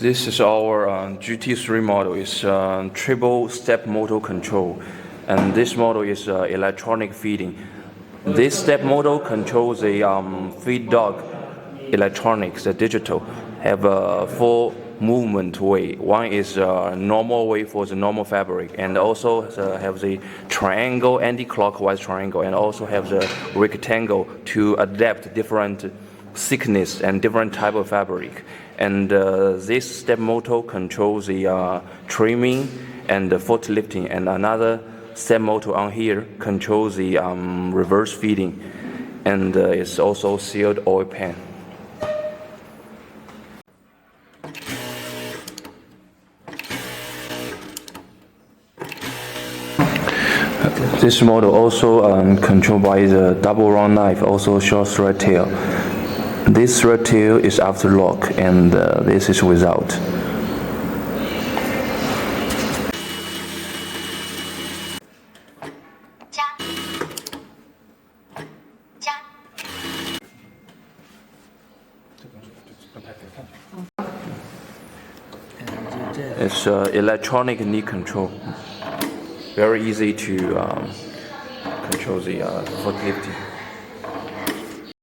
This is our GT3 model. It's triple step motor control, and this model is electronic feeding. This step motor controls the feed dog electronics, the digital, have a 4 movement way. One is normal way for the normal fabric, and also have the triangle, anti-clockwise triangle, and also have the rectangle to adapt different thickness and different type of fabric. And this step motor controls the trimming and the foot lifting, and another step motor on here controls the reverse feeding, and it's also sealed oil pan. This model also controlled by the double round knife, also short thread tail. This thread tail is after lock, and this is without. It's electronic knee control. Very easy to control the foot lifting.